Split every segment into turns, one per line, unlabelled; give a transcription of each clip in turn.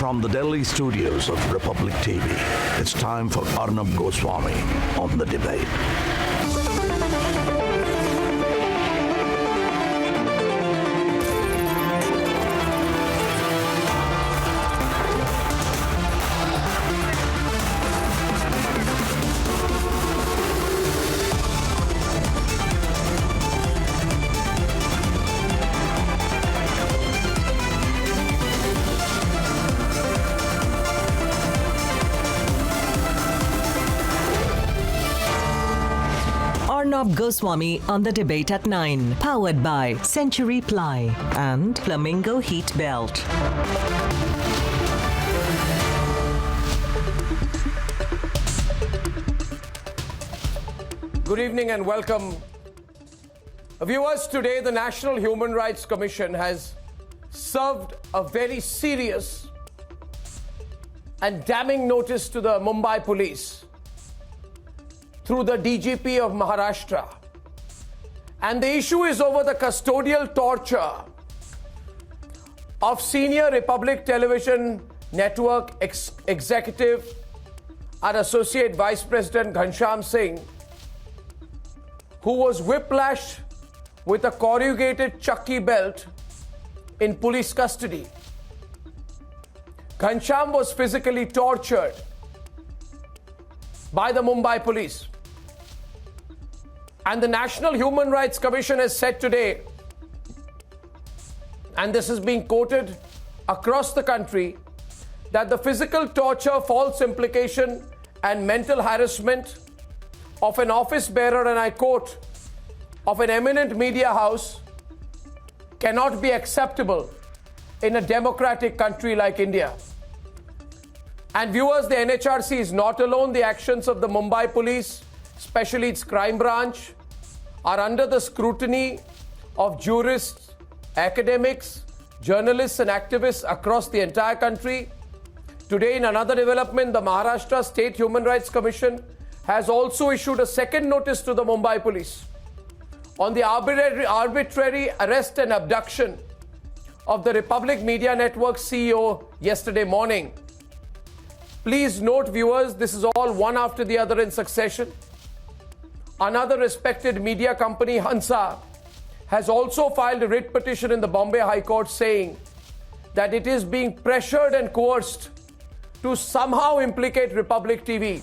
From the Delhi studios of Republic TV, it's time for Arnab Goswami on the debate.
Arnab Goswami on the debate at 9, powered by Century Ply and Flamingo Heat Belt.
Good evening and welcome. Viewers, today the National Human Rights Commission has served a very serious and damning notice to the Mumbai police through the DGP of Maharashtra. And the issue is over the custodial torture of senior Republic Television Network executive and Associate Vice President Ghanshyam Singh, who was whiplashed with a corrugated chucky belt in police custody. Ghanshyam was physically tortured by the Mumbai police. And the National Human Rights Commission has said today, and this is being quoted across the country, that the physical torture, false implication, and mental harassment of an office bearer, and I quote, of an eminent media house cannot be acceptable in a democratic country like India. And viewers, the NHRC is not alone. The actions of the Mumbai police, especially its crime branch, are under the scrutiny of jurists, academics, journalists and activists across the entire country. Today, in another development, the Maharashtra State Human Rights Commission has also issued a second notice to the Mumbai police on the arbitrary arrest and abduction of the Republic Media Network CEO yesterday morning. Please note, viewers, this is all one after the other in succession. Another respected media company, Hansa, has also filed a writ petition in the Bombay High Court saying that it is being pressured and coerced to somehow implicate Republic TV,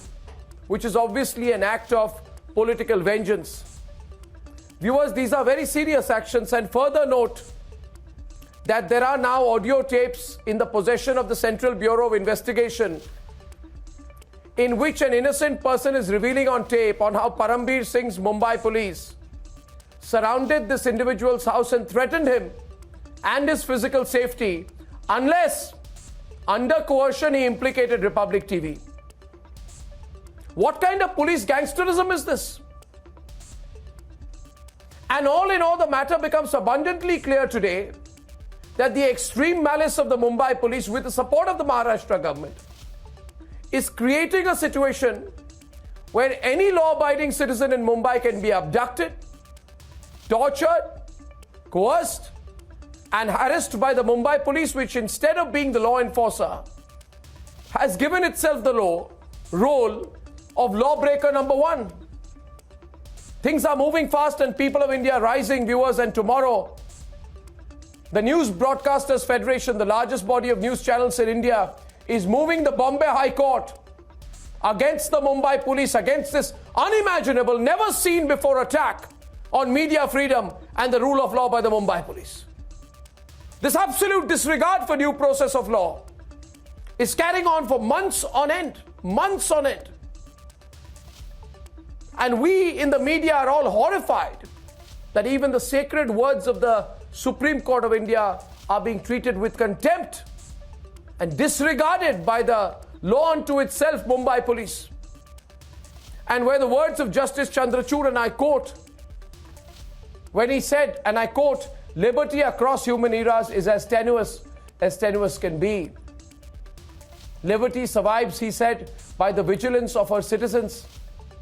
which is obviously an act of political vengeance. Viewers, these are very serious actions, and further note that there are now audio tapes in the possession of the Central Bureau of Investigation in which an innocent person is revealing on tape on how Parambir Singh's Mumbai police surrounded this individual's house and threatened him and his physical safety unless, under coercion, he implicated Republic TV. What kind of police gangsterism is this? And all in all, the matter becomes abundantly clear today that the extreme malice of the Mumbai police, with the support of the Maharashtra government, is creating a situation where any law-abiding citizen in Mumbai can be abducted, tortured, coerced, and harassed by the Mumbai police, which instead of being the law enforcer, has given itself the role of lawbreaker number one. Things are moving fast and people of India are rising, viewers, and tomorrow, the News Broadcasters Federation, the largest body of news channels in India, is moving the Bombay High Court against the Mumbai police, against this unimaginable, never seen before attack on media freedom and the rule of law by the Mumbai police. This absolute disregard for due process of law is carrying on for months on end. And we in the media are all horrified that even the sacred words of the Supreme Court of India are being treated with contempt and disregarded by the law unto itself, Mumbai police. And where the words of Justice Chandrachud, and I quote, when he said, and I quote, liberty across human eras is as tenuous can be. Liberty survives, he said, by the vigilance of her citizens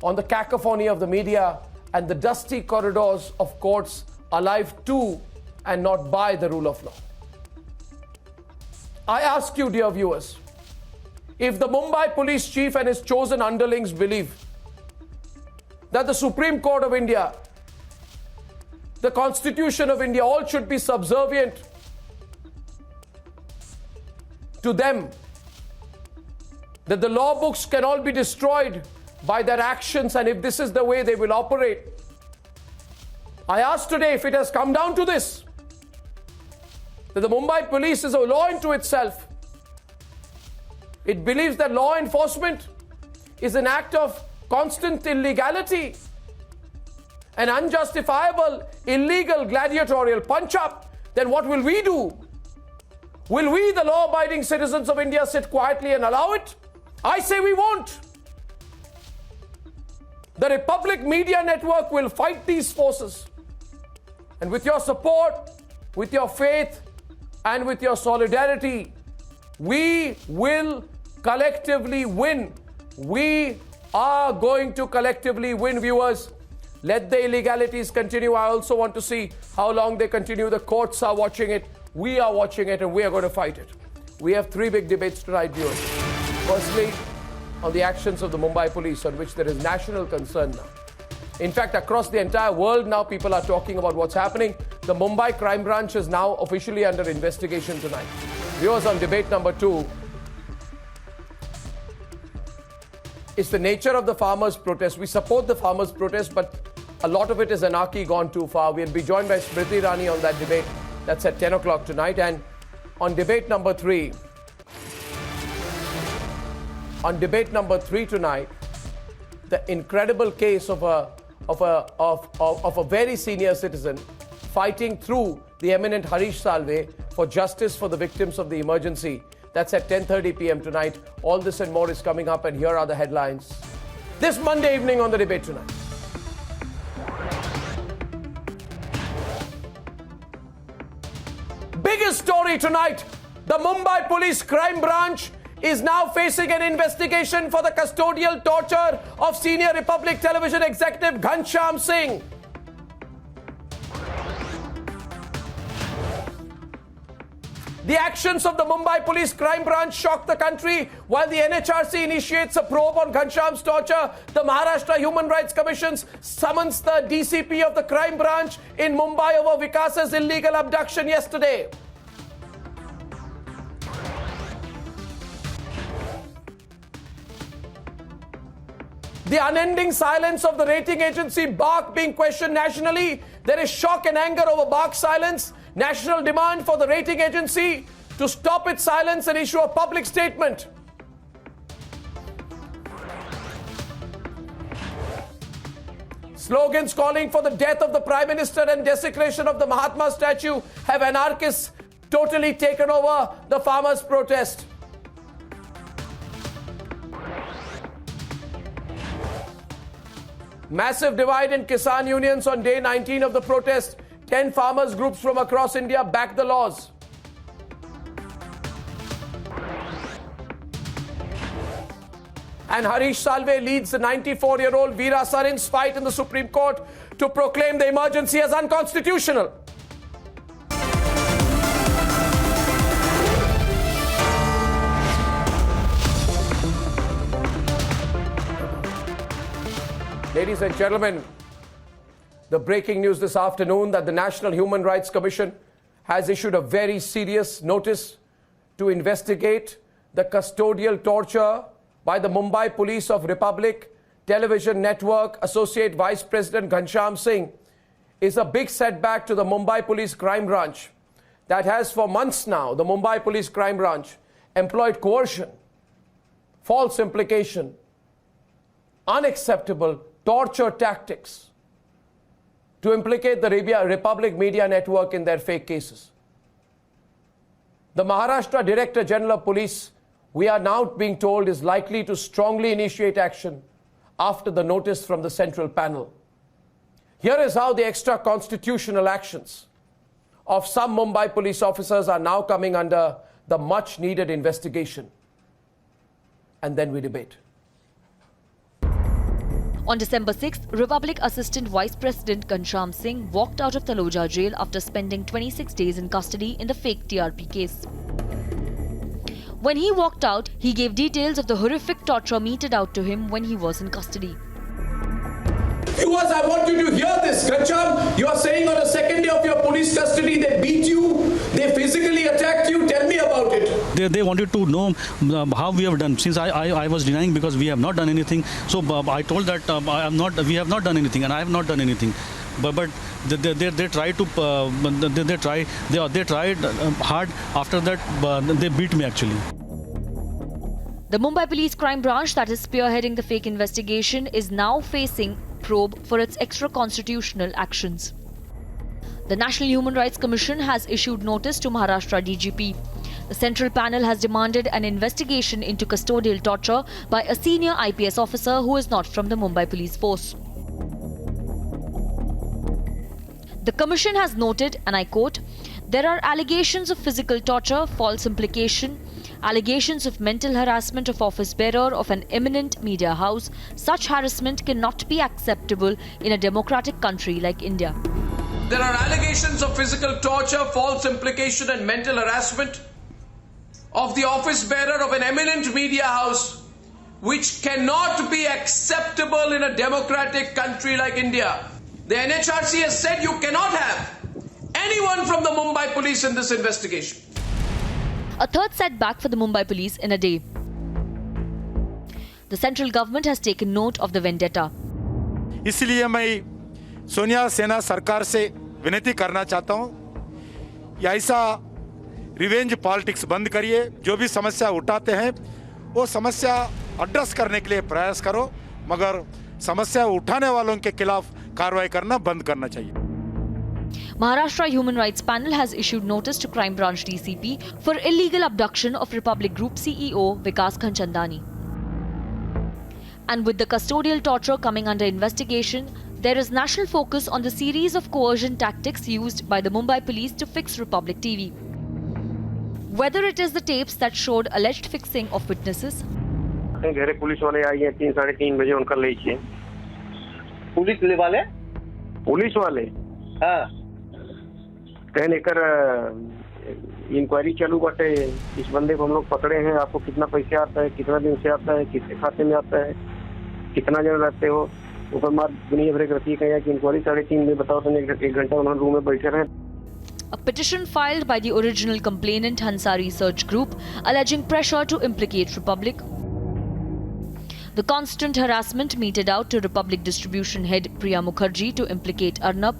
on the cacophony of the media and the dusty corridors of courts, alive to and not by the rule of law. I ask you, dear viewers, if the Mumbai police chief and his chosen underlings believe that the Supreme Court of India, the Constitution of India, all should be subservient to them, that the law books can all be destroyed by their actions, and if this is the way they will operate, I ask today, if it has come down to this, that the Mumbai police is a law unto itself, it believes that law enforcement is an act of constant illegality, an unjustifiable, illegal gladiatorial punch-up, then what will we do? Will we, the law-abiding citizens of India, sit quietly and allow it? I say we won't. The Republic Media Network will fight these forces. And with your support, with your faith, and with your solidarity, we will collectively win. We are going to collectively win, viewers. Let the illegalities continue. I also want to see how long they continue. The courts are watching it. We are watching it, and we are going to fight it. We have three big debates tonight, viewers. Firstly, on the actions of the Mumbai police, on which there is national concern now. In fact, across the entire world now, people are talking about what's happening. The Mumbai crime branch is now officially under investigation tonight. Viewers, on debate number 2, it's the nature of the farmers' protest. We support the farmers' protest, but a lot of it is anarchy gone too far. We'll be joined by Smriti Irani on that debate. That's at 10 o'clock tonight. And on debate number 3, tonight, the incredible case of a very senior citizen fighting through the eminent Harish Salve for justice for the victims of the emergency. That's at 10:30 p.m. tonight. All this and more is coming up, and here are the headlines this Monday evening on the debate tonight. Biggest story tonight, the Mumbai police crime branch is now facing an investigation for the custodial torture of senior Republic Television executive Ghanshyam Singh. The actions of the Mumbai police crime branch shocked the country. While the NHRC initiates a probe on Ghanshyam's torture, the Maharashtra Human Rights Commission summons the DCP of the crime branch in Mumbai over Vikas's illegal abduction yesterday. The unending silence of the rating agency BARC being questioned nationally. There is shock and anger over BARC's silence. National demand for the rating agency to stop its silence and issue a public statement. Slogans calling for the death of the Prime Minister and desecration of the Mahatma statue have anarchists totally taken over the farmers' protest. Massive divide in Kisan unions on day 19 of the protest. 10 farmers groups from across India back the laws. And Harish Salve leads the 94-year-old Veera Sarin's fight in the Supreme Court to proclaim the emergency as unconstitutional. Ladies and gentlemen, the breaking news this afternoon that the National Human Rights Commission has issued a very serious notice to investigate the custodial torture by the Mumbai Police of Republic Television Network Associate Vice President Ghanshyam Singh is a big setback to the Mumbai Police Crime Branch that has for months now, the Mumbai Police Crime Branch, employed coercion, false implication, unacceptable torture tactics to implicate the Republic Media Network in their fake cases. The Maharashtra Director General of Police, we are now being told, is likely to strongly initiate action after the notice from the central panel. Here is how the extra-constitutional actions of some Mumbai police officers are now coming under the much-needed investigation. And then we debate.
On December 6th, Republic Assistant Vice President Ghanshyam Singh walked out of Taloja jail after spending 26 days in custody in the fake TRP case. When he walked out, he gave details of the horrific torture meted out to him when he was in custody.
Viewers, I want you to hear this. Kancham, you are saying on the second day of your police custody, they beat you, they physically attacked you. Tell me about it.
They wanted to know how we have done. Since I was denying because we have not done anything. So I told that we have not done anything, and I have not done anything. But they tried to they tried hard. After that, they beat me actually.
The Mumbai Police Crime Branch that is spearheading the fake investigation is now facing probe for its extra-constitutional actions. The National Human Rights Commission has issued notice to Maharashtra DGP. The central panel has demanded an investigation into custodial torture by a senior IPS officer who is not from the Mumbai Police Force. The commission has noted, and I quote, "There are allegations of physical torture, false implication, allegations of mental harassment of office bearer of an eminent media house. Such harassment cannot be acceptable in a democratic country like India."
There are allegations of physical torture, false implication, and mental harassment of the office bearer of an eminent media house, which cannot be acceptable in a democratic country like India. The NHRC has said you cannot have anyone from the Mumbai police in this investigation.
A third setback for the Mumbai police in a day. The central government has taken note of the vendetta.
इसलिए मैं सोनिया सेना सरकार से विनती करना चाहता हूं, ऐसा रिवेंज पॉलिटिक्स बंद करिए. जो भी समस्या उठाते हैं वो समस्या एड्रेस करने के लिए प्रयास करो, मगर समस्या उठाने वालों के खिलाफ कार्रवाई करना बंद करना चाहिए.
Maharashtra Human Rights Panel has issued notice to Crime Branch DCP for illegal abduction of Republic Group CEO Vikas Khanchandani. And with the custodial torture coming under investigation, there is national focus on the series of coercion tactics used by the Mumbai police to fix Republic TV. Whether it is the tapes that showed alleged fixing of witnesses,
घेरे police वाले आई हैं 3 साढ़े 3 बजे उनका ले छिए. Police वाले
हाँ
कहने कर इंक्वायरी चालू बाटे. इस बंदे को हम लोग पकड़े हैं. आपको कितना पैसे आता है, कितना दिन से आता है, किसके खाते में आता है, कितना जन रहते हो, ऊपर मार दुनिया भर रखी कहीं कि इंक्वायरी 3:30 में बताओ. तो 1 घंटा उन्होंने रूम में बैठे रहे.
a petition filed by the original complainant Hansari Search Group alleging pressure to implicate Republic. The constant harassment meted out to Republic distribution head Priya Mukherjee to implicate Arnab.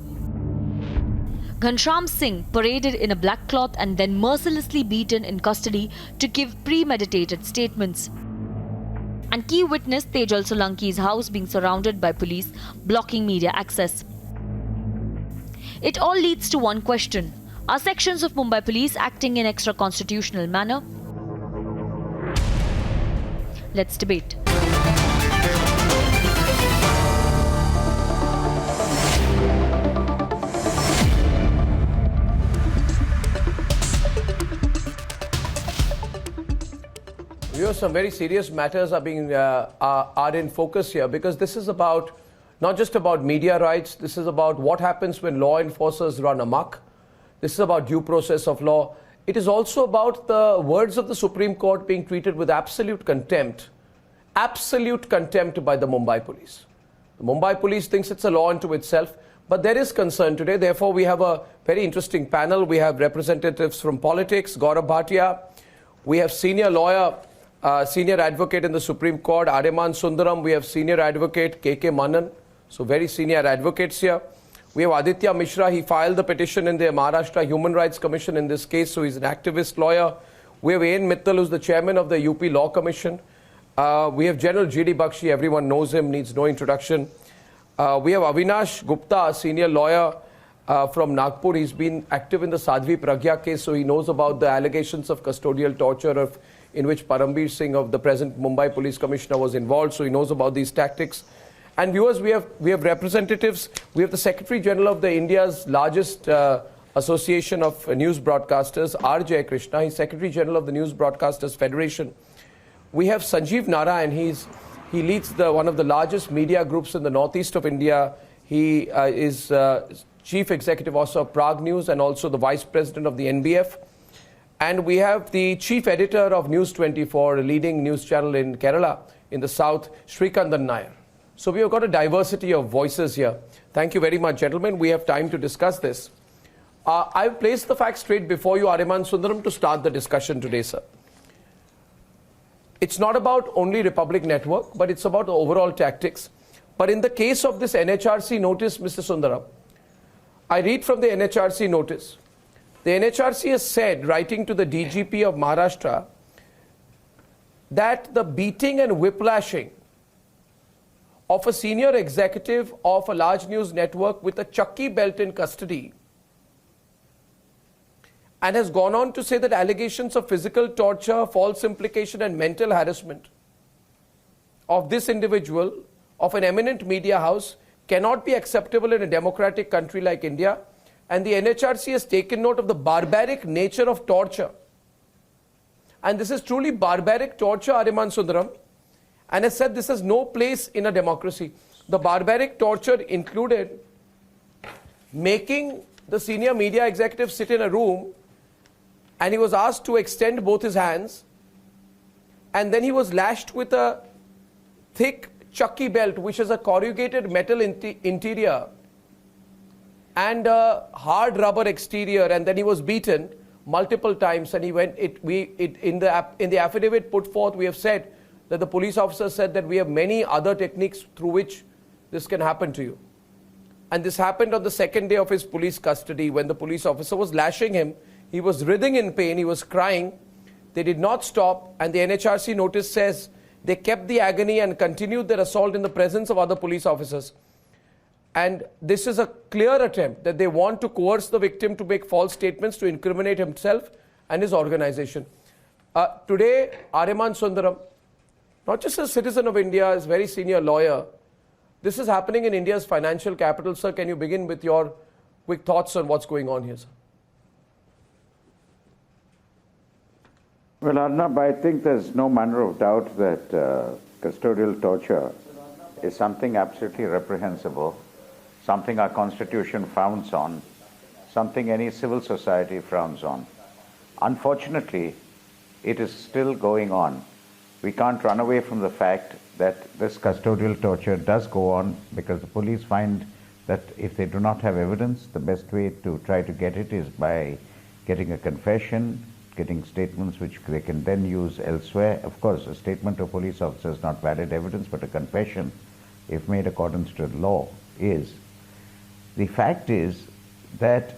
Ghanshyam Singh paraded in a black cloth and then mercilessly beaten in custody to give premeditated statements. And key witness Tejal Solanki's house being surrounded by police, blocking media access. It all leads to one question. Are sections of Mumbai police acting in extra-constitutional manner? Let's debate.
Some very serious matters are in focus here, because this is about not just about media rights. This is about what happens when law enforcers run amok. This is about due process of law. It is also about the words of the Supreme Court being treated with absolute contempt by the Mumbai police. The Mumbai police thinks it's a law unto itself, but there is concern today. Therefore, we have a very interesting panel. We have representatives from politics, Gaurav Bhatia. We have senior lawyer, senior advocate in the Supreme Court, Areman Sundaram. We have senior advocate, KK Manan. So very senior advocates here. We have Aditya Mishra. He filed the petition in the Maharashtra Human Rights Commission in this case. So he's an activist lawyer. We have A.N. Mittal, who's the chairman of the UP Law Commission. We have General G.D. Bakshi. Everyone knows him, needs no introduction. We have Avinash Gupta, a senior lawyer from Nagpur. He's been active in the Sadhvi Pragya case, so he knows about the allegations of custodial torture in which Parambir Singh, of the present Mumbai Police Commissioner, was involved, so he knows about these tactics. And viewers, we have representatives. We have the Secretary General of the India's largest association of news broadcasters, R. J. Krishna. He's Secretary General of the News Broadcasters Federation. We have Sanjeev Narayan. He leads one of the largest media groups in the northeast of India. He is Chief Executive Officer of Prague News and also the Vice President of the NBF. And we have the chief editor of News 24, a leading news channel in Kerala, in the south, Srikandan Nair. So we have got a diversity of voices here. Thank you very much, gentlemen. We have time to discuss this. I've placed the facts straight before you, Ariman Sundaram, to start the discussion today, sir. It's not about only Republic Network, but it's about the overall tactics. But in the case of this NHRC notice, Mr. Sundaram, I read from the NHRC notice. The NHRC has said, writing to the DGP of Maharashtra, that the beating and whiplashing of a senior executive of a large news network with a chucky belt in custody, and has gone on to say that allegations of physical torture, false implication and mental harassment of this individual of an eminent media house cannot be acceptable in a democratic country like India. And the NHRC has taken note of the barbaric nature of torture. And this is truly barbaric torture, Ariman Sundaram, and has said this has no place in a democracy. The barbaric torture included making the senior media executive sit in a room, and he was asked to extend both his hands, and then he was lashed with a thick chucky belt, which is a corrugated metal interior and a hard rubber exterior, and then he was beaten multiple times. And he went. In the affidavit put forth, we have said that the police officer said that we have many other techniques through which this can happen to you. And this happened on the second day of his police custody when the police officer was lashing him. He was writhing in pain. He was crying. They did not stop, and the NHRC notice says they kept the agony and continued their assault in the presence of other police officers. And this is a clear attempt that they want to coerce the victim to make false statements to incriminate himself and his organization. Today, Ariman Sundaram, not just a citizen of India, is a very senior lawyer. This is happening in India's financial capital. Sir, can you begin with your quick thoughts on what's going on here, sir?
Well, Arnab, I think there's no manner of doubt that custodial torture is something absolutely reprehensible, something our Constitution frowns on, something any civil society frowns on. Unfortunately, it is still going on. We can't run away from the fact that this custodial torture does go on because the police find that if they do not have evidence, the best way to try to get it is by getting a confession, getting statements which they can then use elsewhere. Of course, a statement of a police officer is not valid evidence, but a confession, if made according to the law, is. The fact is that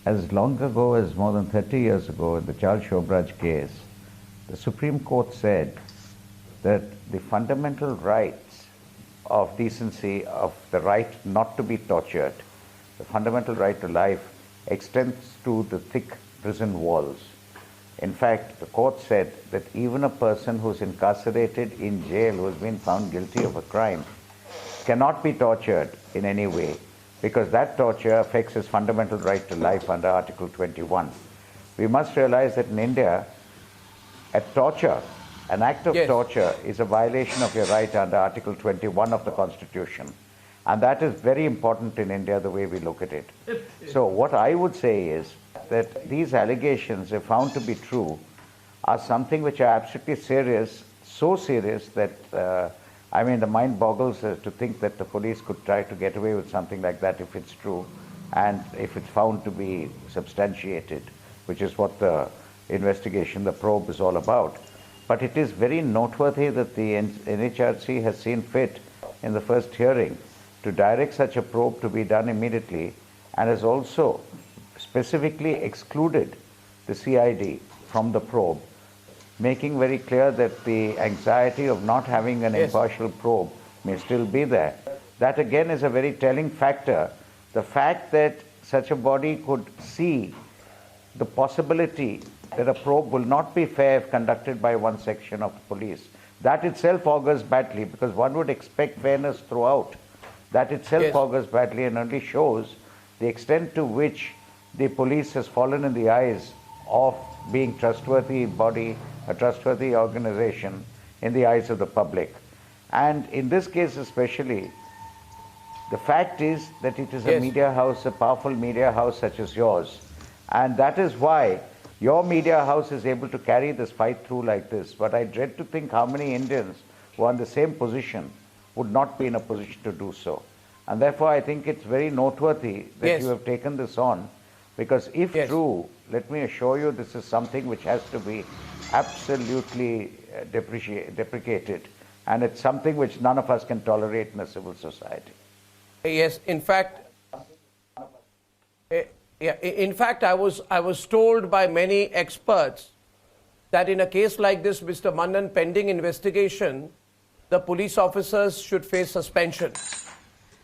as long ago as more than 30 years ago, in the Charles Shobraj case, the Supreme Court said that the fundamental rights of decency, of the right not to be tortured, the fundamental right to life, extends to the thick prison walls. In fact, the court said that even a person who's incarcerated in jail, who has been found guilty of a crime, cannot be tortured in any way, because that torture affects his fundamental right to life under Article 21. We must realize that in India, an act of torture is a violation of your right under Article 21 of the Constitution. And that is very important in India, the way we look at it. So what I would say is that these allegations, if found to be true, are something which are absolutely serious, so serious that the mind boggles to think that the police could try to get away with something like that if it's true, and if it's found to be substantiated, which is what the investigation, the probe, is all about. But it is very noteworthy that the NHRC has seen fit in the first hearing to direct such a probe to be done immediately, and has also specifically excluded the CID from the probe, making very clear that the anxiety of not having an impartial probe may still be there. That again is a very telling factor. The fact that such a body could see the possibility that a probe will not be fair if conducted by one section of the police, that itself augurs badly, because one would expect fairness throughout. That itself augurs badly and only shows the extent to which the police has fallen in the eyes of being trustworthy body, a trustworthy organization in the eyes of the public. And in this case especially, the fact is that it is a media house, a powerful media house such as yours. And that is why Your media house is able to carry this fight through like this, but I dread to think how many Indians who are in the same position would not be in a position to do so. And therefore, I think it's very noteworthy that you have taken this on, because if true, let me assure you, this is something which has to be absolutely deprecated, and it's something which none of us can tolerate in a civil society.
Yes, in fact, I was told by many experts that in a case like this, Mr. Mannan, pending investigation, the police officers should face suspension.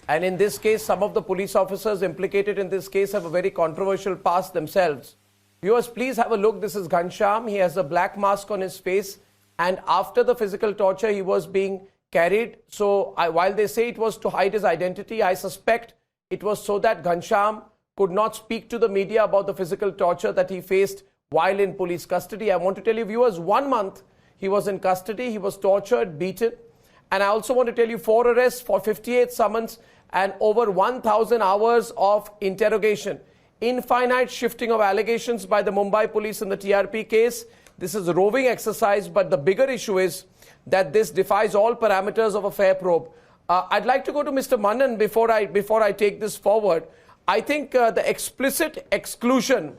And in this case, some of the police officers implicated in this case have a very controversial past themselves. Viewers, please have a look. This is Ghanshyam. He has a black mask on his face. And after the physical torture, he was being carried. So while they say it was to hide his identity, I suspect it was so that Ghanshyam could not speak to the media about the physical torture that he faced while in police custody. I want to tell you, viewers, 1 month he was in custody. He was tortured, beaten. And I also want to tell you 4 arrests for 58 summons and over 1,000 hours of interrogation. Infinite shifting of allegations by the Mumbai police in the TRP case. This is a roving exercise, but the bigger issue is that this defies all parameters of a fair probe. I'd like to go to Mr. Mannan before I take this forward. I think the explicit exclusion,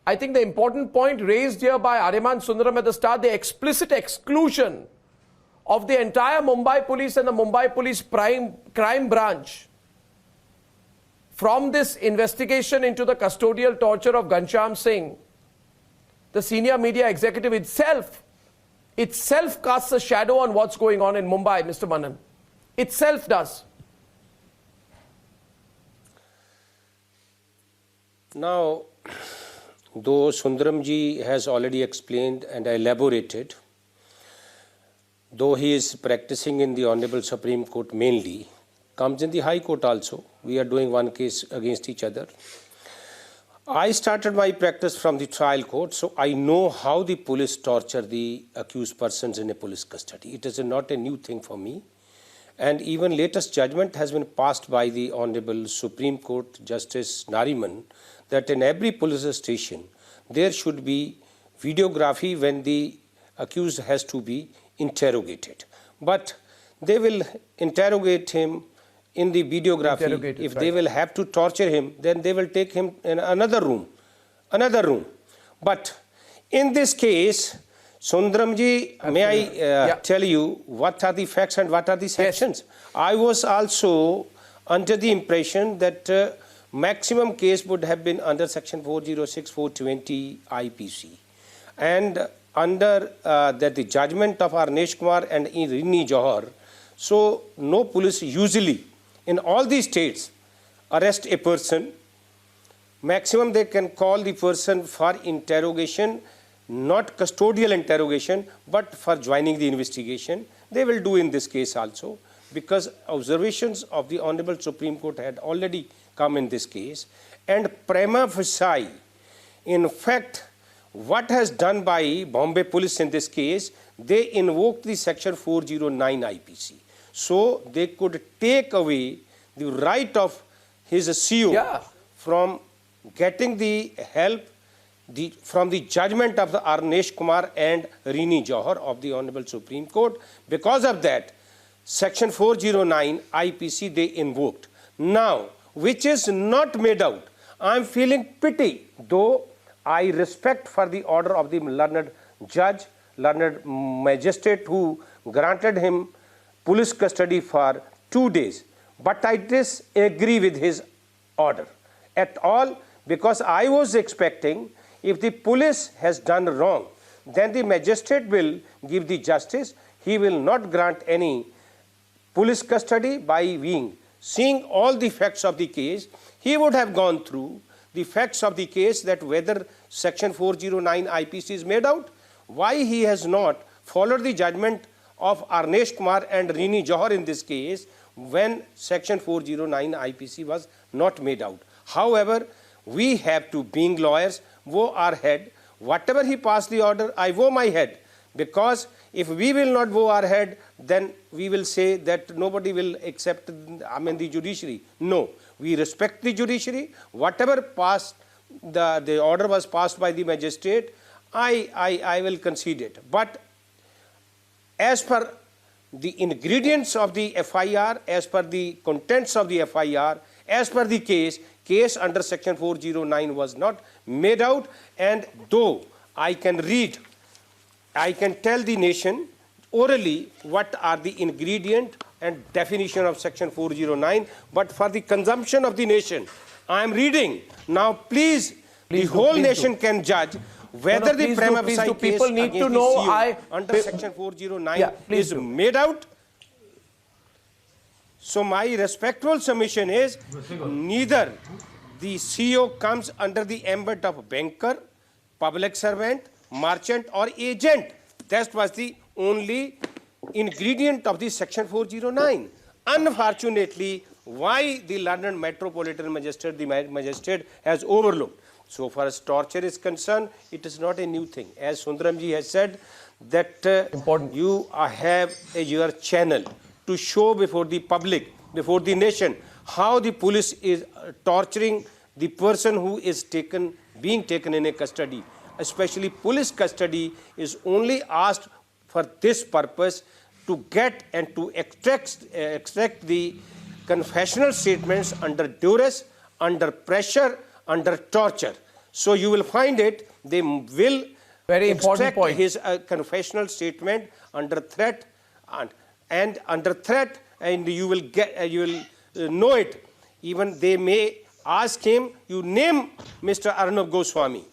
I think the important point raised here by Ariman Sundaram at the start, the explicit exclusion of the entire Mumbai police and the Mumbai police crime branch from this investigation into the custodial torture of Ghanshyam Singh, the senior media executive itself casts a shadow on what's going on in Mumbai, Mr. Mannan. Itself does.
Now, though Sundaramji has already explained and elaborated, though he is practicing in the Honorable Supreme Court mainly, comes in the High Court also. We are doing one case against each other. I started my practice from the trial court, so I know how the police torture the accused persons in a police custody. It is not a new thing for me. And even latest judgment has been passed by the Honorable Supreme Court Justice Nariman that in every police station there should be videography when the accused has to be interrogated. But they will interrogate him in the videography. If they will have to torture him, then they will take him in another room. But in this case, Sundaramji, may I tell you what are the facts and what are the sanctions? Yes. I was also under the impression that maximum case would have been under section 406, 420 IPC. And under that the judgment of Arnesh Kumar and Rini Johar, so no police usually in all these states arrest a person. Maximum they can call the person for interrogation, not custodial interrogation, but for joining the investigation. They will do in this case also, because observations of the Honorable Supreme Court had already come in this case. And prima facie, in fact, what has done by Bombay police in this case, they invoked the section 409 IPC. So they could take away the right of his CO from getting the help from the judgment of the Arnesh Kumar and Rini Johar of the Honorable Supreme Court. Because of that, section 409 IPC they invoked. Now, which is not made out. I am feeling pity, though I respect for the order of the learned judge, learned magistrate who granted him police custody for 2 days. But I disagree with his order at all, because I was expecting if the police has done wrong, then the magistrate will give the justice. He will not grant any police custody by seeing all the facts of the case. He would have gone through the facts of the case, that whether section 409 IPC is made out, why he has not followed the judgment of Arnesh Kumar and Rini Johar in this case when section 409 IPC was not made out. However, we have to, being lawyers, woe our head. Whatever he passed the order, I woe my head. Because if we will not woe our head, then we will say that nobody will accept the judiciary. No, we respect the judiciary. Whatever passed the order was passed by the magistrate, I will concede it. But as per the ingredients of the FIR, as per the contents of the FIR, as per the case under section 409 was not made out, and though I can tell the nation orally what are the ingredient and definition of section 409, but for the consumption of the nation, I am reading. Now please the whole nation can judge whether the prima facie case
people need to
against
know.
the CEO under section 409 is made out. So my respectful submission is neither the CEO comes under the ambit of banker, public servant, merchant or agent. That was the only ingredient of the section 409. Unfortunately, why the London Metropolitan Magistrate, the magistrate has overlooked. So far as torture is concerned, it is not a new thing. As Sundaramji has said, that you have your channel to show before the public, before the nation, how the police is torturing the person who is being taken in a custody. Especially police custody is only asked for this purpose, to get and to extract the confessional statements under duress, under pressure, under torture. So you will find it, they will extract his confessional statement under threat, and under threat, and you will know it. Even they may ask him, you name Mr. Arnab Goswami,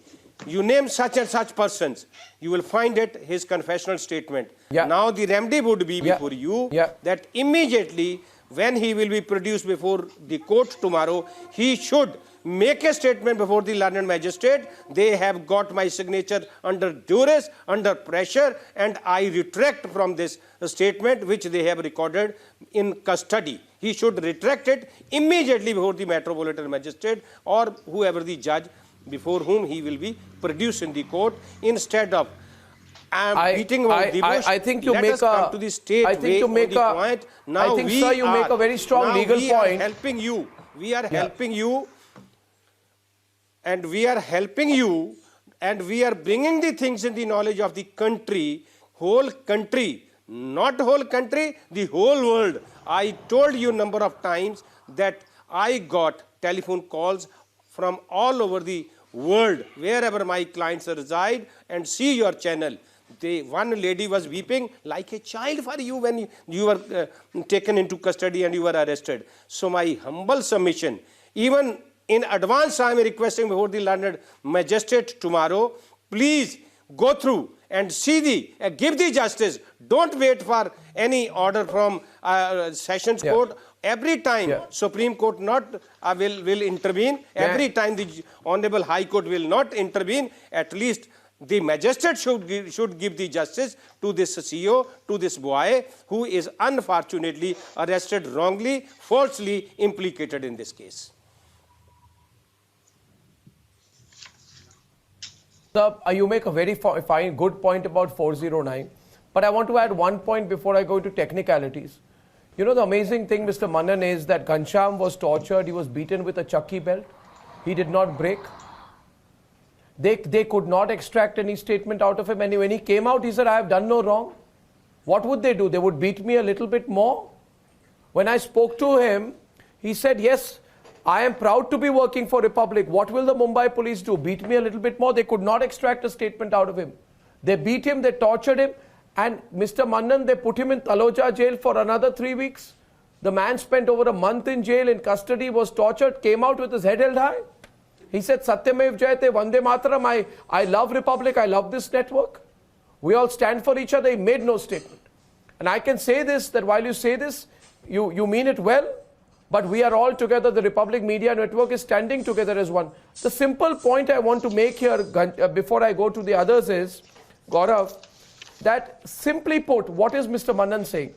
you name such and such persons, you will find it his confessional statement. Now the remedy would be before you that immediately when he will be produced before the court tomorrow, he should make a statement before the London magistrate. They have got my signature under duress, under pressure, and I retract from this statement which they have recorded in custody. He should retract it immediately before the Metropolitan Magistrate or whoever the judge before whom he will be produced in the court, instead of beating about the bush.
I think you
Let
make
us come to the state point. Now
I think, sir, you make a very strong legal point.
We are helping you. We are helping you. And we are helping you. And we are bringing the things in the knowledge of the country, whole country, not whole country, the whole world. I told you a number of times that I got telephone calls from all over the world, wherever my clients reside, and see your channel. One lady was weeping like a child for you when you were taken into custody and you were arrested. So my humble submission, even in advance I am requesting before the London magistrate tomorrow, please go through and see give the justice. Don't wait for any order from Sessions Court. Every time Supreme Court will intervene, every time the Honorable High Court will not intervene, at least the magistrate should give the justice to this CEO, to this boy who is unfortunately arrested wrongly, falsely implicated in this case.
Sir, you make a very fine, good point about 409. But I want to add one point before I go into technicalities. You know, the amazing thing, Mr. Manan, is that Ghanshyam was tortured. He was beaten with a chucky belt. He did not break. They could not extract any statement out of him. And when he came out, he said, I have done no wrong. What would they do? They would beat me a little bit more. When I spoke to him, he said, yes, I am proud to be working for Republic. What will the Mumbai police do? Beat me a little bit more? They could not extract a statement out of him. They beat him, they tortured him. And Mr. Manan, they put him in Taloja jail for another 3 weeks. The man spent over a month in jail, in custody, was tortured, came out with his head held high. He said, Satyamev Jayate, Vande Mataram, I love Republic, I love this network. We all stand for each other. He made no statement. And I can say this, that while you say this, you mean it well, but we are all together. The Republic Media Network is standing together as one. The simple point I want to make here, before I go to the others is, Gaurav, that simply put, what is Mr. Manan saying?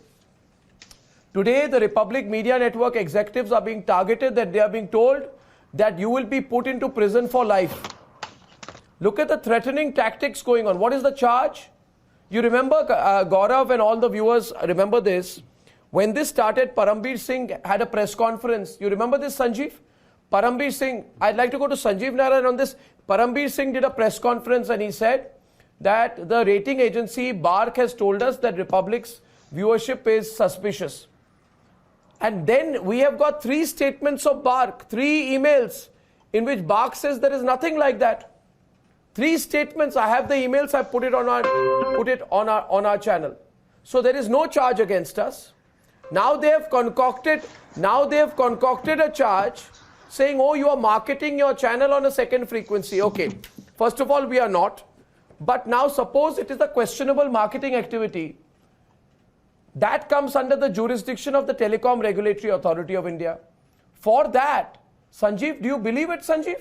Today, the Republic Media Network executives are being targeted, that they are being told that you will be put into prison for life. Look at the threatening tactics going on. What is the charge? You remember, Gaurav and all the viewers remember this. When this started, Parambir Singh had a press conference. You remember this, Sanjeev? Parambir Singh, I'd like to go to Sanjeev Narayan on this. Parambir Singh did a press conference and he said that the rating agency BARC has told us that Republic's viewership is suspicious. And then we have got 3 statements of BARC, 3 emails in which BARC says there is nothing like that. 3 statements. I have the emails. I put it on our channel. So there is no charge against us. Now they have concocted a charge saying, oh, you are marketing your channel on a second frequency. Okay, first of all, we are not. But now suppose it is a questionable marketing activity. That comes under the jurisdiction of the Telecom Regulatory Authority of India. For that, Sanjeev, do you believe it, Sanjeev?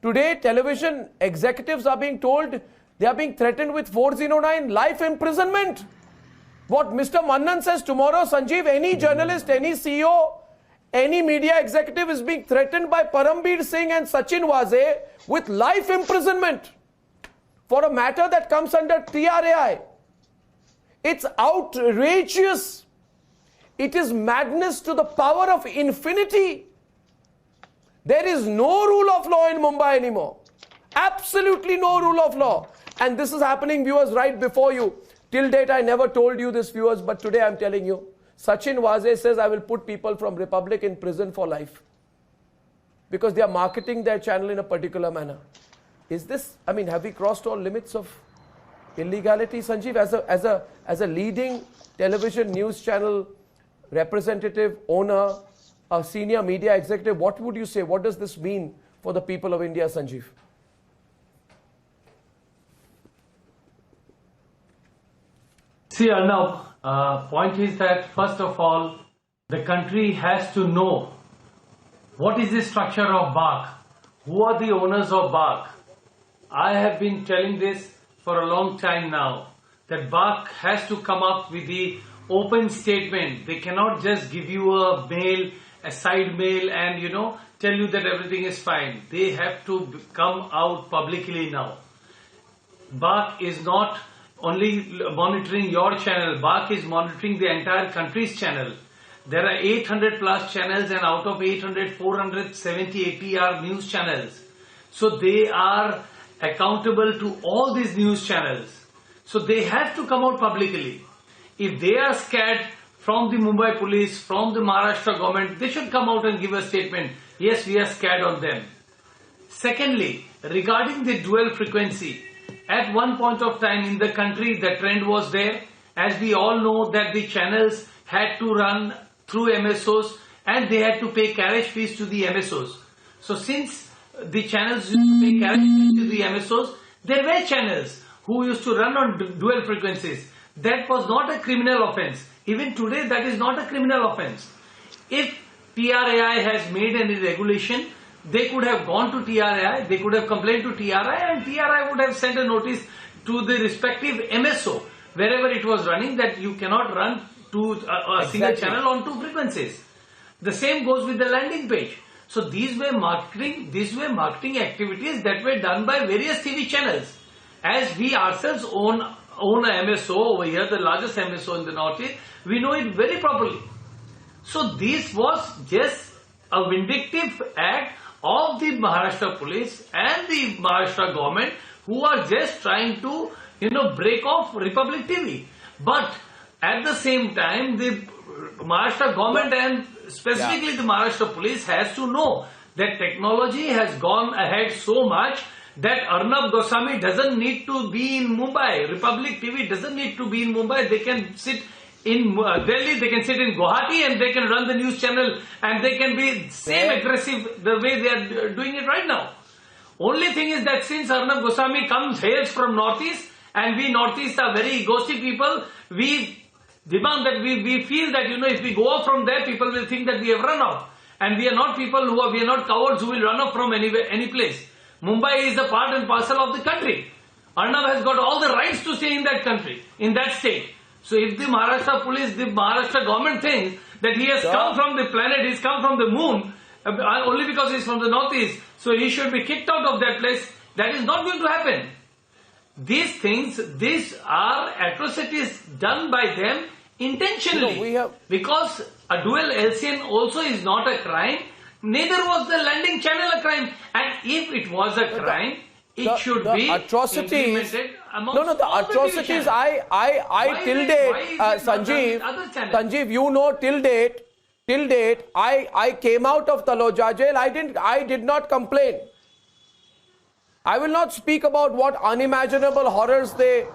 Today, television executives are being told they are being threatened with 409 life imprisonment. What Mr. Mannan says tomorrow, Sanjeev, any journalist, any CEO, any media executive is being threatened by Parambir Singh and Sachin Waze with life imprisonment for a matter that comes under TRAI. It's outrageous. It is madness to the power of infinity. There is no rule of law in Mumbai anymore. Absolutely no rule of law. And this is happening, viewers, right before you. Till date, I never told you this, viewers, but today I'm telling you. Sachin Waze says, I will put people from Republic in prison for life. Because they are marketing their channel in a particular manner. Is this, I mean, have we crossed all limits of illegality, Sanjeev? As a leading television news channel representative, owner, a senior media executive, what would you say? What does this mean for the people of India, Sanjeev?
See, Arnab, point is that first of all, the country has to know what is the structure of BARC, who are the owners of BARC. I have been telling this for a long time now, that BARC has to come up with the open statement. They cannot just give you a mail, a side mail, and tell you that everything is fine. They have to come out publicly now. BARC is not only monitoring your channel, BARC is monitoring the entire country's channel. There are 800 plus channels, and out of 800, 470, 80 are news channels. So they are accountable to all these news channels. So they have to come out publicly. If they are scared from the Mumbai police, from the Maharashtra government, they should come out and give a statement. Yes, we are scared of them. Secondly, regarding the dual frequency, at one point of time in the country, the trend was there. As we all know that the channels had to run through MSOs and they had to pay carriage fees to the MSOs. So since the channels used to pay carriage fees to the MSOs, there were channels who used to run on dual frequencies. That was not a criminal offense. Even today, that is not a criminal offense. If TRAI has made any regulation, they could have gone to TRAI, they could have complained to TRAI, and TRAI would have sent a notice to the respective MSO, wherever it was running, that you cannot run to a single channel on 2 frequencies. The same goes with the landing page. So these were marketing activities that were done by various TV channels. As we ourselves own a MSO over here, the largest MSO in the Northeast, we know it very properly. So this was just a vindictive act of the Maharashtra police and the Maharashtra government, who are just trying to, break off Republic TV. But at the same time, the Maharashtra government and specifically the Maharashtra police has to know that technology has gone ahead so much that Arnab Goswami doesn't need to be in Mumbai. Republic TV doesn't need to be in Mumbai. They can sit in Delhi, they can sit in Guwahati, and they can run the news channel, and they can be same aggressive the way they are doing it right now. Only thing is that since Arnab Goswami hails from Northeast, and we Northeast are very egoistic people, we demand that we feel that, if we go off from there, people will think that we have run off. And we are not people we are not cowards who will run off from any place. Mumbai is a part and parcel of the country. Arnab has got all the rights to stay in that country, in that state. So if the Maharashtra police, the Maharashtra government thinks that he has come from the planet, he's come from the moon, only because he's from the Northeast, so he should be kicked out of that place, that is not going to happen. These are atrocities done by them intentionally. Because a dual LCN also is not a crime. neither was the landing channel a crime. And if it was a crime, it should be
atrocities.
implemented amongst
The
all the
atrocities.
TV
I till date, Sanjeev, you know, till date, I came out of Taloja jail. I did not complain. I will not speak about what unimaginable horrors they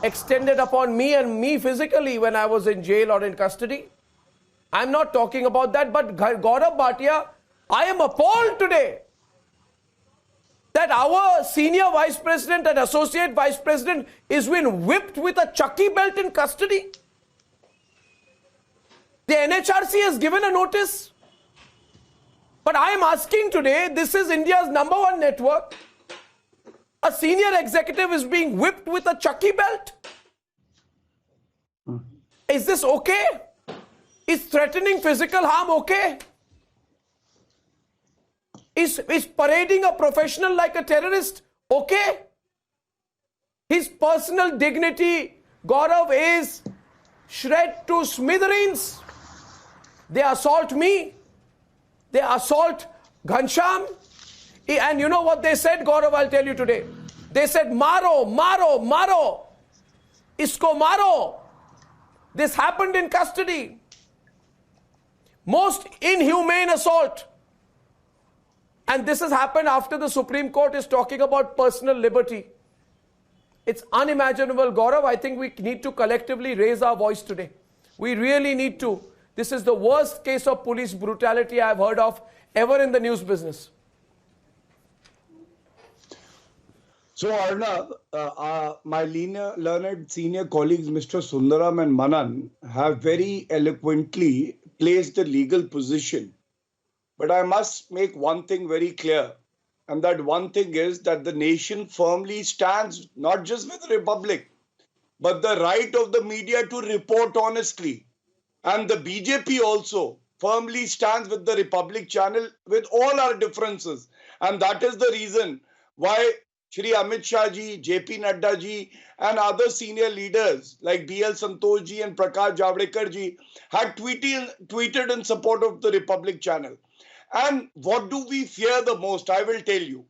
extended upon me and me physically when I was in jail or in custody. I'm not talking about that, but Gaurav Bhatia, I am appalled today that our senior vice president and associate vice president is being whipped with a chucky belt in custody. The NHRC has given a notice. But I am asking today, this is India's #1 network. A senior executive is being whipped with a chucky belt. Is this okay? Is threatening physical harm okay? Is parading a professional like a terrorist okay? His personal dignity, Gaurav, is shred to smithereens. They assault me. They assault Ghansham. And you know what they said, Gaurav, I'll tell you today. They said, Maro, Maro, Maro. Isko Maro. This happened in custody. Most inhumane assault. And this has happened after the Supreme Court is talking about personal liberty. It's unimaginable, Gaurav. I think we need to collectively raise our voice today. We really need to. This is the worst case of police brutality I've heard of ever in the news business.
So Arnab, my learned senior colleagues, Mr. Sundaram and Manan, have very eloquently placed the legal position. But I must make one thing very clear. And that one thing is that the nation firmly stands not just with the Republic, but the right of the media to report honestly. And the BJP also firmly stands with the Republic channel with all our differences. And that is the reason why Shri Amit Shah ji, JP Nadda ji and other senior leaders like BL Santosh ji and Prakash Javadekar ji had tweeted in support of the Republic channel. And what do we fear the most? I will tell you.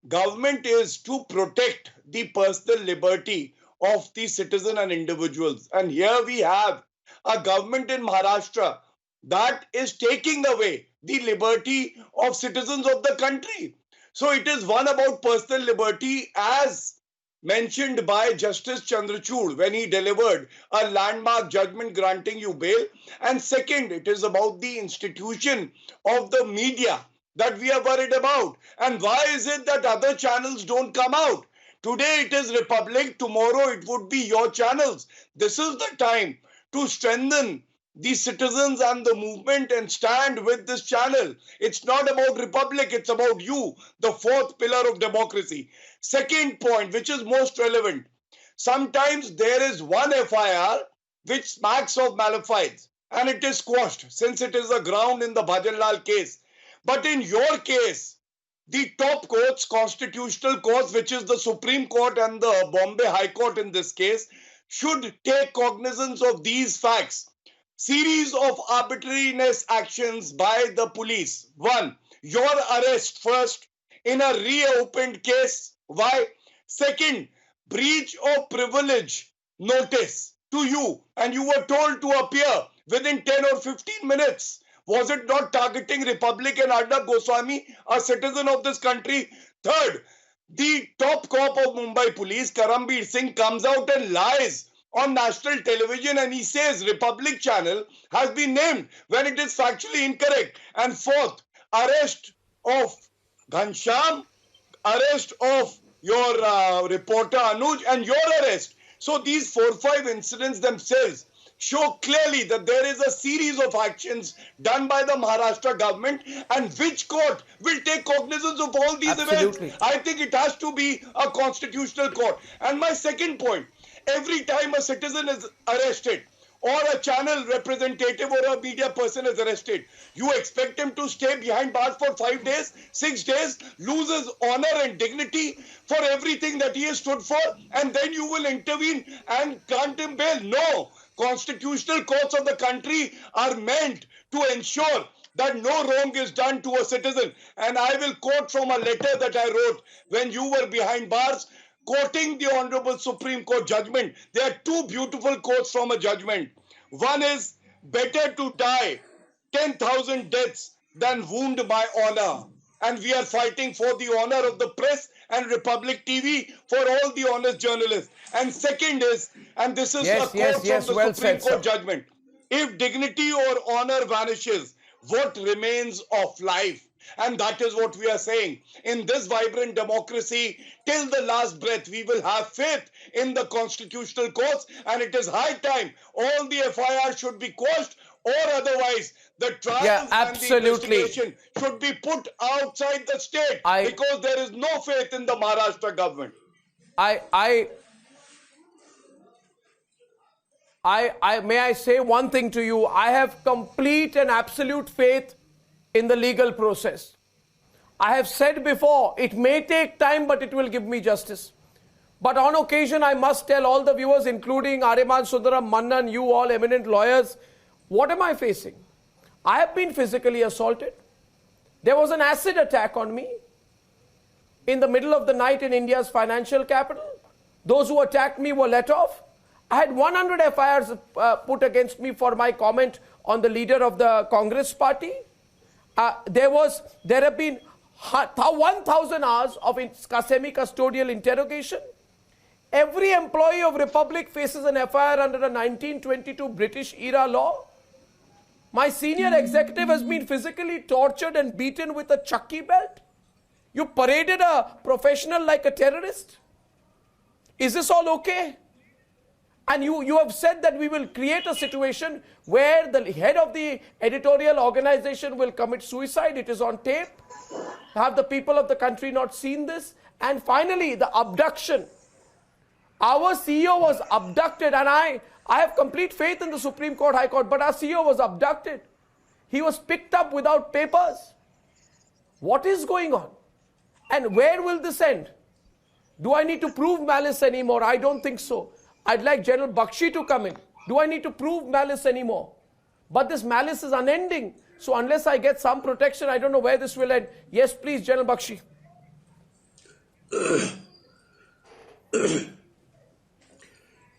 Government is to protect the personal liberty of the citizen and individuals. And here we have a government in Maharashtra that is taking away the liberty of citizens of the country. So it is one about personal liberty as mentioned by Justice Chandrachud when he delivered a landmark judgment granting you bail. And second, it is about the institution of the media that we are worried about. And why is it that other channels don't come out? Today it is Republic, tomorrow it would be your channels. This is the time to strengthen the citizens and the movement and stand with this channel. It's not about Republic, it's about you, the fourth pillar of democracy. Second point, which is most relevant. Sometimes there is one FIR which smacks of malafide and it is squashed since it is a ground in the Bhajanlal case. But in your case, the top courts, constitutional courts, which is the Supreme Court and the Bombay High Court in this case, should take cognizance of these facts. Series of arbitrariness actions by the police. One, your arrest first in a reopened case. Why? Second, breach of privilege notice to you and you were told to appear within 10 or 15 minutes. Was it not targeting Republic and Arnab Goswami, a citizen of this country? Third, the top cop of Mumbai police, Karambir Singh, comes out and lies on national television and he says Republic channel has been named when it is factually incorrect. And fourth, arrest of Ghansham, arrest of your reporter Anuj and your arrest. So these 4-5 incidents themselves show clearly that there is a series of actions done by the Maharashtra government, and which court will take cognizance of all these events? I think it has to be a constitutional court. And my second point, every time a citizen is arrested or a channel representative or a media person is arrested, you expect him to stay behind bars for 5 days, 6 days, lose his honor and dignity for everything that he has stood for, and then you will intervene and grant him bail? No. Constitutional courts of the country are meant to ensure that no wrong is done to a citizen. And I will quote from a letter that I wrote when you were behind bars, quoting the Honorable Supreme Court judgment. There are two beautiful quotes from a judgment. One is, better to die 10,000 deaths than wound my honor. And we are fighting for the honor of the press and Republic TV, for all the honest journalists. And second is, and this is a quote from the Supreme Court judgment, if dignity or honor vanishes, what remains of life? And that is what we are saying. In this vibrant democracy, till the last breath, we will have faith in the constitutional courts, and it is high time all the FIRs should be quashed, or otherwise the trials and the investigation should be put outside the state, because there is no faith in the Maharashtra government.
May I say one thing to you? I have complete and absolute faith in the legal process. I have said before, it may take time, but it will give me justice. But on occasion, I must tell all the viewers, including Arnab, Sundaram, Mannan, you all eminent lawyers, what am I facing? I have been physically assaulted. There was an acid attack on me in the middle of the night in India's financial capital. Those who attacked me were let off. I had 100 FIRs put against me for my comment on the leader of the Congress party. There have been 1,000 hours of semi-custodial interrogation. Every employee of Republic faces an FIR under a 1922 British era law. My senior executive has been physically tortured and beaten with a chucky belt. You paraded a professional like a terrorist. Is this all okay? And you have said that we will create a situation where the head of the editorial organization will commit suicide. It is on tape. Have the people of the country not seen this? And finally, the abduction. Our CEO was abducted, and I have complete faith in the Supreme Court, High Court, but our CEO was abducted. He was picked up without papers. What is going on? And where will this end? Do I need to prove malice anymore? I don't think so. I'd like General Bakshi to come in. Do I need to prove malice anymore? But this malice is unending. So unless I get some protection, I don't know where this will end. Yes, please, General Bakshi.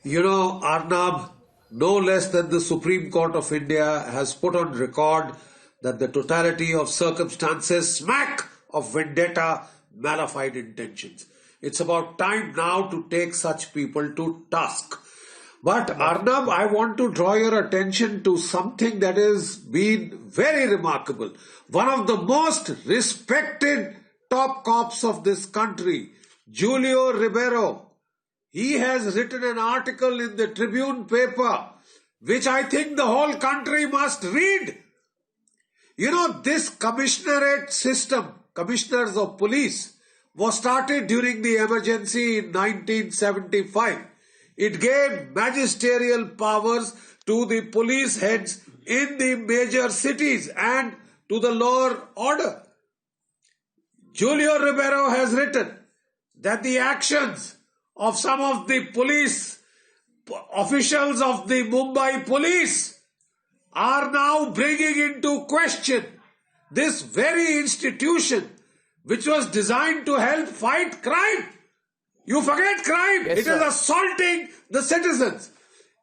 You know, Arnab, no less than the Supreme Court of India has put on record that the totality of circumstances smack of vendetta, malified intentions. It's about time now to take such people to task. But Arnab, I want to draw your attention to something that has been very remarkable. One of the most respected top cops of this country, Julio Ribeiro, he has written an article in the Tribune paper, which I think the whole country must read. You know, this commissionerate system, commissioners of police, was started during the emergency in 1975. It gave magisterial powers to the police heads in the major cities and to the lower order. Julio Ribeiro has written that the actions of some of the police officials of the Mumbai police are now bringing into question this very institution which was designed to help fight crime. You forget crime. Yes, it is assaulting the citizens.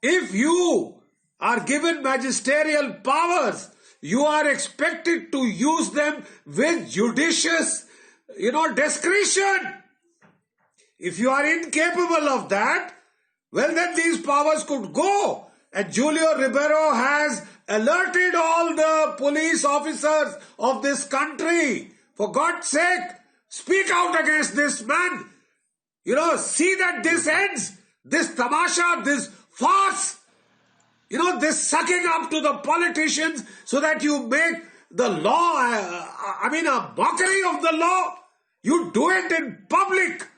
If you are given magisterial powers, you are expected to use them with judicious, discretion. If you are incapable of that, well then these powers could go. And Julio Ribeiro has alerted all the police officers of this country. For God's sake, speak out against this man. See that this ends. This tamasha, this farce. This sucking up to the politicians so that you make the law, a mockery of the law. You do it in public.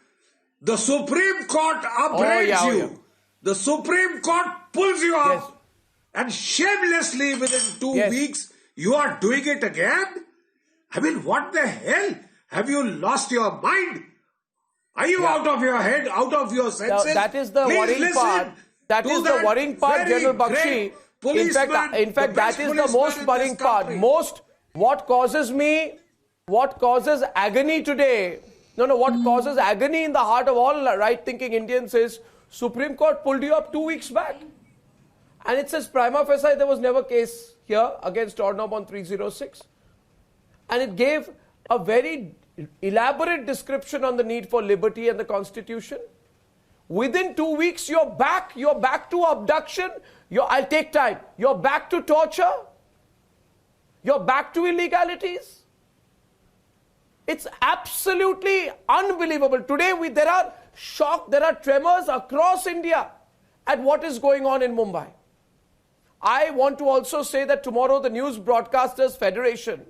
The Supreme Court upbraids you. The Supreme Court pulls you up. And shamelessly within 2 weeks, you are doing it again? What the hell? Have you lost your mind? Are you out of your head, out of your senses?
That is the worrying part. That is the worrying part, General Bakshi. In fact, that is the most worrying part. what causes agony today, what causes agony in the heart of all right-thinking Indians is Supreme Court pulled you up 2 weeks back. And it says prima facie there was never a case here against Arnab on 306. And it gave a very elaborate description on the need for liberty and the Constitution. Within 2 weeks, you're back to abduction. I'll take time. You're back to torture. You're back to illegalities. It's absolutely unbelievable. Today, there are tremors across India at what is going on in Mumbai. I want to also say that tomorrow the News Broadcasters Federation,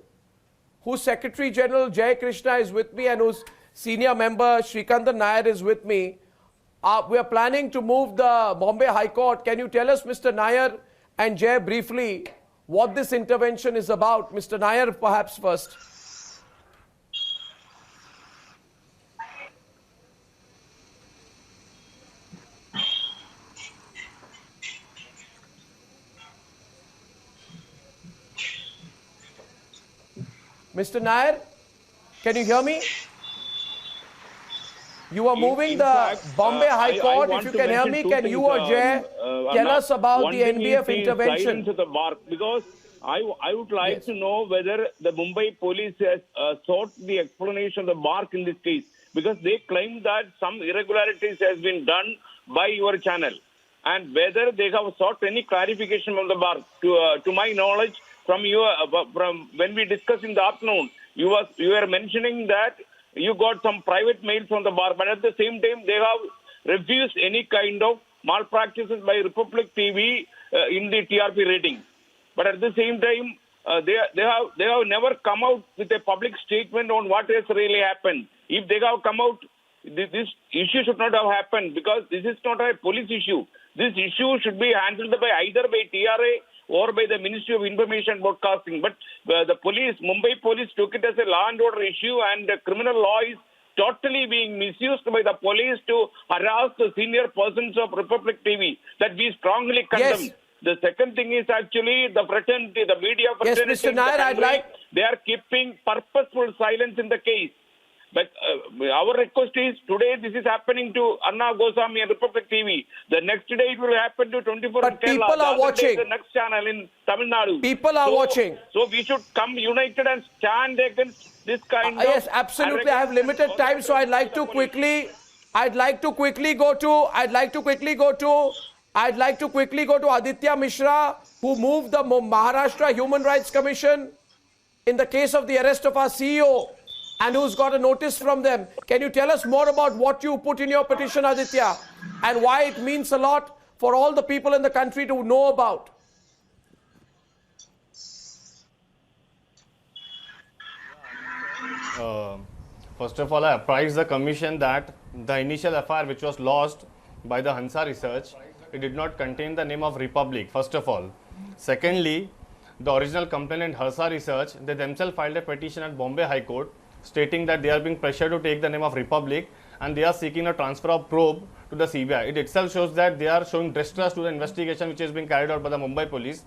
whose Secretary General Jay Krishna is with me and whose senior member Srikandan Nair is with me, we are planning to move the Bombay High Court. Can you tell us, Mr. Nair and Jay, briefly, what this intervention is about? Mr. Nair, perhaps first. Mr. Nair, can you hear me? You are moving the Bombay High Court. If you can hear me, can you or Jay tell us about the NBF intervention?
To the bar, because I would like to know whether the Mumbai police has sought the explanation of the mark in this case, because they claim that some irregularities has been done by your channel, and whether they have sought any clarification from the bar. To my knowledge, from when we discussed in the afternoon, you were mentioning that you got some private mails from the bar, but at the same time they have refused any kind of malpractices by Republic TV in the TRP rating. But at the same time, they have never come out with a public statement on what has really happened. If they have come out, this issue should not have happened, because this is not a police issue. This issue should be handled either by TRA or by the Ministry of Information Broadcasting. But the police, Mumbai police, took it as a law and order issue, and the criminal law is totally being misused by the police to harass the senior persons of Republic TV. That we strongly condemn. Yes. The second thing is actually the fraternity, the media fraternity.
Yes, Mr. Nair,
they are keeping purposeful silence in the case. But our request is, today this is happening to Arnab Goswami and Republic TV. The next day it will happen to 24
But people are watching.
The next channel in Tamil Nadu.
People are watching.
So we should come united and stand against this kind of...
Yes, absolutely. I have limited time, so I'd like to quickly go to Aditya Mishra, who moved the Maharashtra Human Rights Commission in the case of the arrest of our CEO, and who's got a notice from them. Can you tell us more about what you put in your petition, Aditya, and why it means a lot for all the people in the country to know about?
First of all, I apprise the Commission that the initial FIR which was lodged by the Hansa Research, it did not contain the name of Republic, first of all. Secondly, the original complainant Hansa Research, they themselves filed a petition at Bombay High Court stating that they are being pressured to take the name of Republic, and they are seeking a transfer of probe to the CBI. It itself shows that they are showing distrust to the investigation which is being carried out by the Mumbai police.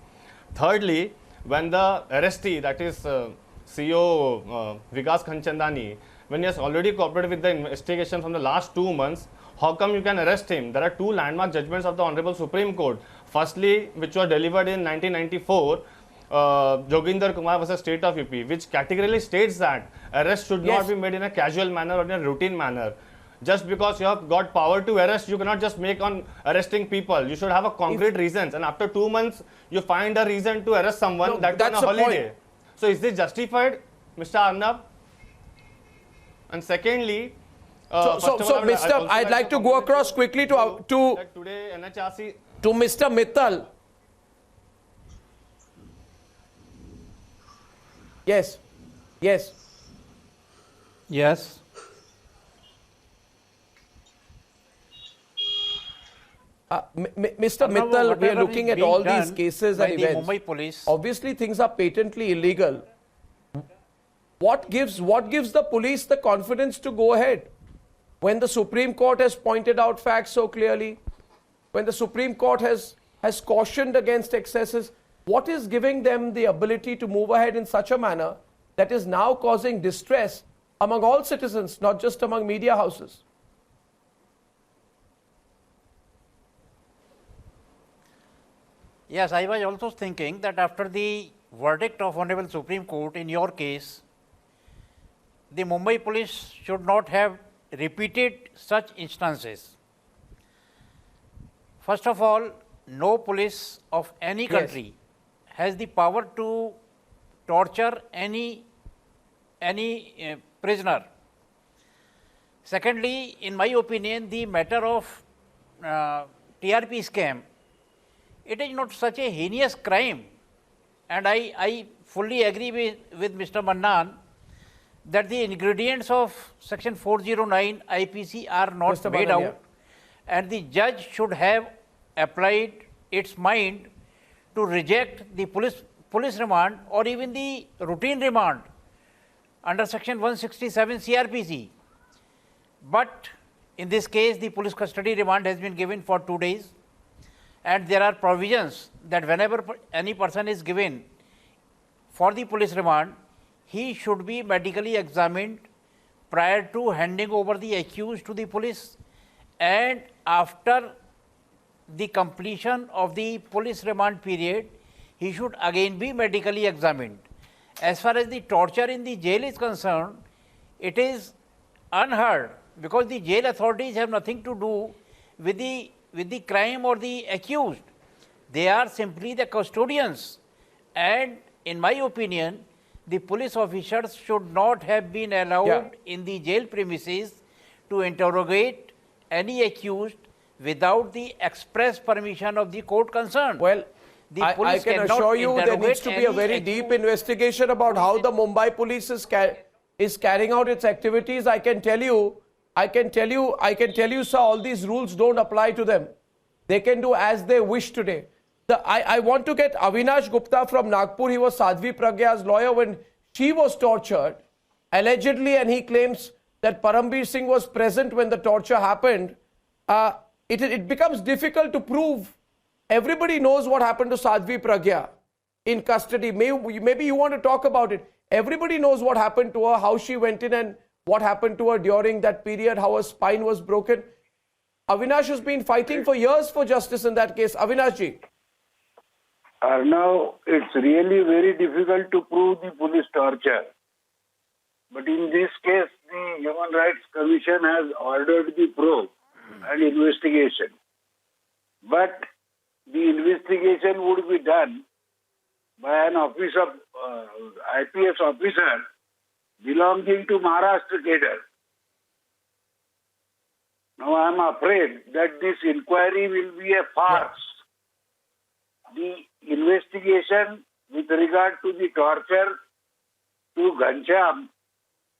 Thirdly, when the arrestee, that is CEO Vikas Khanchandani, when he has already cooperated with the investigation from the last 2 months, how come you can arrest him? There are two landmark judgments of the Honorable Supreme Court. Firstly, which was delivered in 1994, Joginder Kumar versus State of UP, which categorically states that arrest should not be made in a casual manner or in a routine manner. Just because you have got power to arrest, you cannot just make on arresting people. You should have a concrete reasons, and after 2 months, you find a reason to arrest someone that's on a holiday. Point. So is this justified, Mr. Arnab? And secondly,
I'd like to go across quickly to
today NHRC
to Mr. Mittal. Yes. Mr. Mittal, we are looking at all these cases and events.
Mumbai police.
Obviously, things are patently illegal. What gives the police the confidence to go ahead? When the Supreme Court has pointed out facts so clearly, when the Supreme Court has cautioned against excesses, what is giving them the ability to move ahead in such a manner that is now causing distress among all citizens, not just among media houses?
Yes, I was also thinking that after the verdict of Honorable Supreme Court in your case, the Mumbai police should not have repeated such instances. First of all, no police of any country has the power to torture any prisoner. Secondly, in my opinion, the matter of TRP scam, it is not such a heinous crime, and I fully agree with Mr. Mannan that the ingredients of section 409 IPC are not
Mr.
made
Mannan,
out, and the judge should have applied its mind to reject the police remand or even the routine remand under section 167 CRPC. But in this case, the police custody remand has been given for 2 days, and there are provisions that whenever any person is given for the police remand, he should be medically examined prior to handing over the accused to the police, and after the completion of the police remand period, he should again be medically examined. As far as the torture in the jail is concerned, it is unheard, because the jail authorities have nothing to do with the crime or the accused. They are simply the custodians, and in my opinion, the police officers should not have been allowed in the jail premises to interrogate any accused without the express permission of the court concerned.
Well,
the
I
police
can
cannot
assure you there needs
interrogate
to be a
any
very deep investigation about how the Mumbai police is carrying out its activities. I can tell you, sir, all these rules don't apply to them. They can do as they wish today. I want to get Avinash Gupta from Nagpur. He was Sadhvi Pragya's lawyer when she was tortured, allegedly, and he claims that Parambir Singh was present when the torture happened. It becomes difficult to prove. Everybody knows what happened to Sadhvi Pragya in custody. Maybe you want to talk about it. Everybody knows what happened to her, how she went in and what happened to her during that period, how her spine was broken. Avinash has been fighting for years for justice in that case. Avinash ji.
Arnab, it's really very difficult to prove the police torture. But in this case, the Human Rights Commission has ordered the probe and investigation. But the investigation would be done by an IPS officer belonging to Maharashtra cadre. Now I am afraid that this inquiry will be a farce. The investigation with regard to the torture to Ghanshyam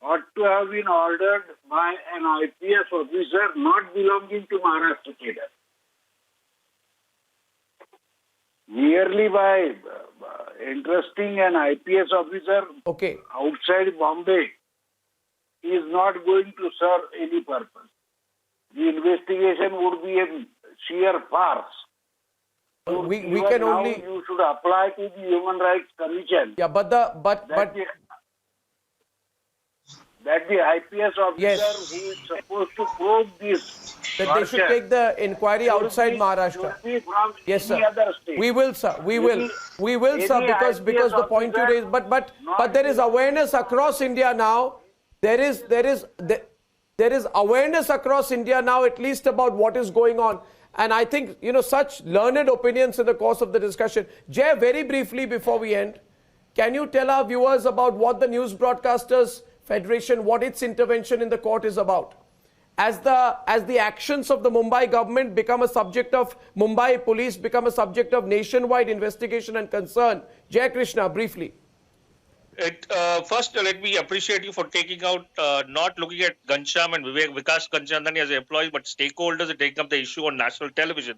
ought to have been ordered by an IPS officer not belonging to Maharashtra cadre. Merely by entrusting an IPS officer outside Bombay is not going to serve any purpose. The investigation would be a sheer farce.
We can only.
You should apply to the Human Rights Commission.
Yeah, but
that the IPS officer who is supposed to probe this.
That they should take the inquiry outside Maharashtra. Yes, sir. We will, sir. We will, sir. Because the point you raised. But there is awareness across India now. There is awareness across India now, at least about what is going on. And I think, such learned opinions in the course of the discussion. Jay, very briefly before we end, can you tell our viewers about what the News Broadcasters Federation, what its intervention in the court is about? As the actions of the Mumbai government become a subject of Mumbai police, become a subject of nationwide investigation and concern. Jay Krishna, briefly.
First, let me appreciate you for taking out, not looking at Ghanshyam and Vikas Kanchandani as employees, but stakeholders and taking up the issue on national television.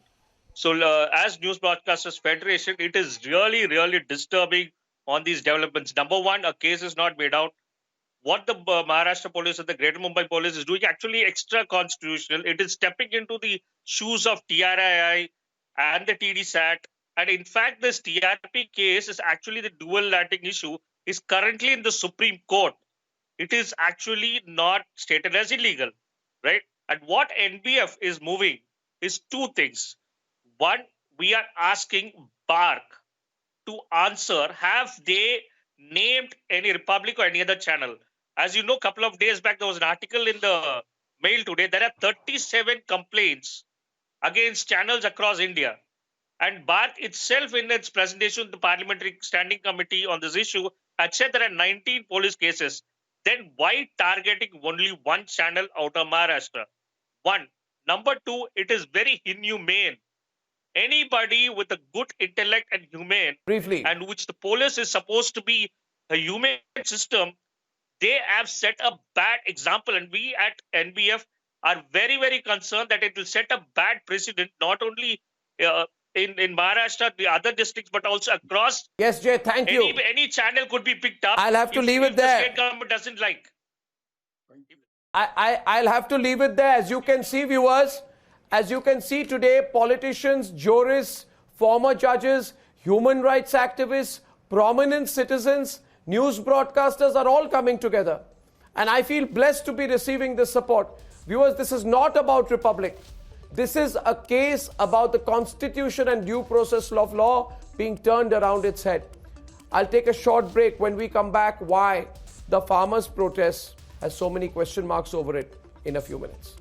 So, as News Broadcasters Federation, it is really, really disturbing on these developments. Number one, a case is not made out. What the Maharashtra police and the Greater Mumbai police is doing actually extra constitutional. It is stepping into the shoes of TRII and the TDSAT And in fact, this TRP case is actually the dual landing issue is currently in the Supreme Court. It is actually not stated as illegal, right? And what NBF is moving is two things. One, we are asking BARC to answer, have they named any Republic or any other channel? As you know, a couple of days back, there was an article in the Mail today. There are 37 complaints against channels across India. And BARC itself, in its presentation to the Parliamentary Standing Committee on this issue, had said there are 19 police cases. Then why targeting only one channel out of Maharashtra? One. Number two, it is very inhumane. Anybody with a good intellect and humane, and which the police is supposed to be a humane system, they have set a bad example. And we at NBF are very, very concerned that it will set a bad precedent, not only in Maharashtra, the other districts, but also across.
Yes, Jay, thank you.
Any channel could be picked up.
I'll have to leave it
if
there.
The state government doesn't like.
I'll have to leave it there. As you can see, viewers, as you can see today, politicians, jurists, former judges, human rights activists, prominent citizens, news broadcasters are all coming together. And I feel blessed to be receiving this support. Viewers, this is not about Republic. This is a case about the Constitution and due process of law being turned around its head. I'll take a short break. When we come back, why the farmers' protest has so many question marks over it in a few minutes.